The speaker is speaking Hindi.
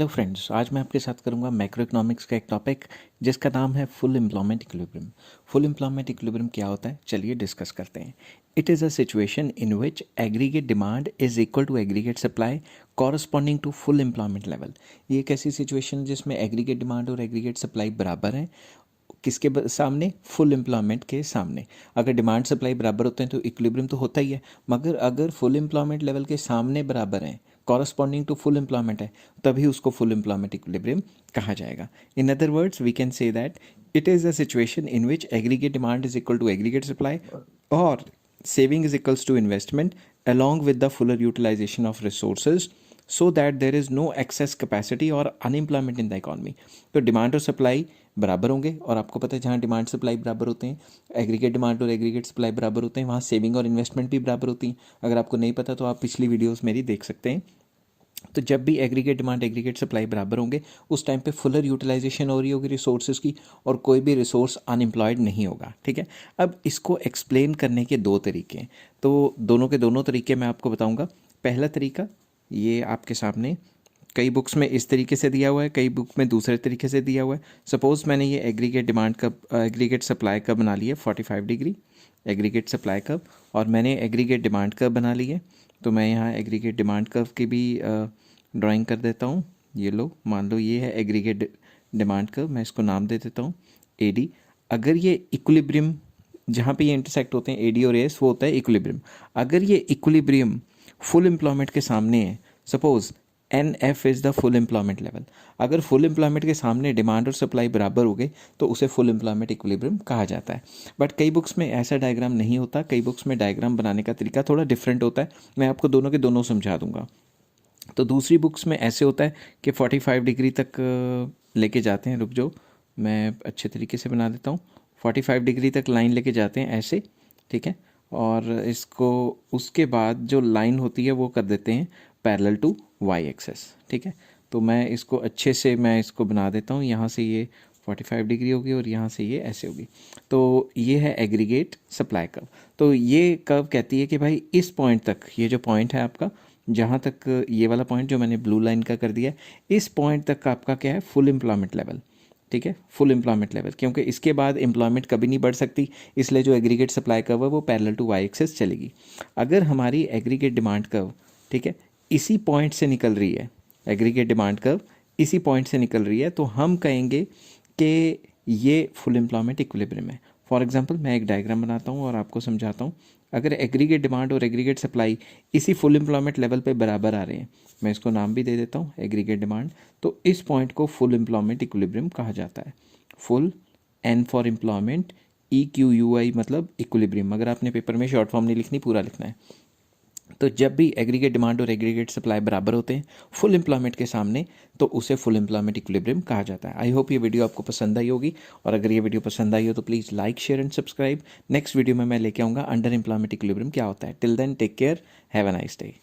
हेलो फ्रेंड्स, आज मैं आपके साथ करूंगा मैक्रो इकोनॉमिक्स का एक टॉपिक जिसका नाम है full employment equilibrium. Full employment equilibrium क्या होता है, चलिए डिस्कस करते हैं। It is a situation in which aggregate demand is equal to aggregate supply corresponding to full employment level. ये एक ऐसी सिचुएशन जिसमें एग्रीगेट डिमांड और एग्रीगेट सप्लाई बराबर हैं। किसके सामने? फुल एम्प्लॉयमेंट के सामने। अगर डिमांड सप्लाई बराबर होते हैं तो इक्विलिब्रियम तो होता ही है, मगर अगर फुल एम्प्लॉयमेंट लेवल के सामने बराबर हैं, कॉरस्पॉन्डिंग टू फुल एम्प्लॉयमेंट है, तभी उसको फुल एम्प्लॉयमेंट इक्विलिब्रियम कहा जाएगा। In other words we can say that it is a situation in which aggregate demand is equal to aggregate supply और saving is equals to investment along with the fuller utilization of resources so that there is no excess capacity और unemployment in the economy। तो डिमांड और सप्लाई बराबर होंगे, और आपको पता है जहाँ डिमांड सप्लाई बराबर होते हैं, एग्रीगेट डिमांड और एग्रीगेट सप्लाई बराबर होते हैं, वहाँ सेविंग और इन्वेस्टमेंट भी बराबर होती हैं। अगर आपको नहीं पता तो आप पिछली वीडियोस मेरी देख सकते हैं। तो जब भी एग्रीगेट डिमांड एग्रीगेट सप्लाई बराबर होंगे, उस टाइम पे फुलर यूटिलाइजेशन हो रही होगी रिसोर्सेज की, और कोई भी रिसोर्स अनएम्प्लॉयड नहीं होगा। ठीक है, अब इसको एक्सप्लेन करने के दो तरीके हैं, तो दोनों के दोनों तरीके मैं आपको बताऊंगा। पहला तरीका ये आपके सामने कई बुक्स में इस तरीके से दिया हुआ है, कई बुक में दूसरे तरीके से दिया हुआ है। सपोज़ मैंने ये एग्रीगेट डिमांड का एग्रीगेट सप्लाई का बना लिया 45 डिग्री एग्रीगेट सप्लाई कर्व, और मैंने एग्रीगेट डिमांड कर्व बना ली है। तो मैं यहाँ एग्रीगेट डिमांड कर्व की भी ड्राइंग कर देता हूँ। ये लो, मान लो ये है एग्रीगेट डिमांड कर्व, मैं इसको नाम दे देता हूँ AD। अगर ये इक्विलिब्रियम जहाँ पे ये इंटरसेक्ट होते हैं AD और AS, वो होता है इक्विलिब्रियम। अगर ये इक्विलिब्रियम फुल एम्प्लॉयमेंट के सामने है, suppose NF is the full employment level, अगर फुल एम्प्लॉयमेंट के सामने डिमांड और सप्लाई बराबर हो गए तो उसे फुल एम्प्लॉयमेंट इक्विलिब्रियम कहा जाता है। बट कई बुक्स में ऐसा डायग्राम नहीं होता, कई बुक्स में डायग्राम बनाने का तरीका थोड़ा डिफरेंट होता है। मैं आपको दोनों के दोनों समझा दूंगा। तो दूसरी बुक्स में ऐसे होता है कि 45 डिग्री तक लेके जाते हैं। रुक जाओ, मैं अच्छे तरीके से बना देता हूँ। 45 डिग्री तक लाइन लेके जाते हैं ऐसे, ठीक है, और इसको उसके बाद जो लाइन होती है वो कर देते हैं पैरेलल टू वाई एक्सेस। ठीक है, तो मैं इसको अच्छे से मैं इसको बना देता हूँ। यहाँ से ये 45 डिग्री होगी और यहाँ से ये ऐसे होगी। तो ये है एग्रीगेट सप्लाई कर्व। तो ये कर्व कहती है कि भाई इस पॉइंट तक, ये जो पॉइंट है आपका, जहाँ तक ये वाला पॉइंट जो मैंने ब्लू लाइन का कर दिया है, इस पॉइंट तक का आपका क्या है? Full employment level. ठीक है, फुल एम्प्लॉयमेंट लेवल, क्योंकि इसके बाद एम्प्लॉयमेंट कभी नहीं बढ़ सकती, इसलिए जो एग्रीगेट सप्लाई कर्व है वो पैरेलल टू वाई एक्सेस चलेगी। अगर हमारी एग्रीगेट डिमांड कर्व, ठीक है, इसी पॉइंट से निकल रही है, एग्रीगेट डिमांड कर्व इसी पॉइंट से निकल रही है, तो हम कहेंगे कि ये फुल एम्प्लॉयमेंट इक्विलिब्रियम है। फॉर एग्जांपल मैं एक डायग्राम बनाता हूँ और आपको समझाता हूँ। अगर एग्रीगेट डिमांड और एग्रीगेट सप्लाई इसी फुल एम्प्लॉयमेंट लेवल पे बराबर आ रहे हैं, मैं इसको नाम भी दे देता हूँ एग्रीगेट डिमांड, तो इस पॉइंट को फुल एम्प्लॉयमेंट इक्विलिब्रियम कहा जाता है। Full N for employment, EQUI मतलब इक्विलिब्रियम। अगर आपने पेपर में शॉर्ट फॉर्म नहीं लिखनी, पूरा लिखना है। तो जब भी एग्रीगेट डिमांड और एग्रीगेट सप्लाई बराबर होते हैं फुल एम्प्लॉयमेंट के सामने, तो उसे फुल एम्प्लॉयमेंट इक्विलिब्रियम कहा जाता है। आई होप ये वीडियो आपको पसंद आई होगी, और अगर ये वीडियो पसंद आई हो तो please like, share and subscribe. Next video में मैं लेके आऊँगा अंडर एम्प्लॉयमेंट इक्विलिब्रियम क्या होता है। Till then take care, have a nice day.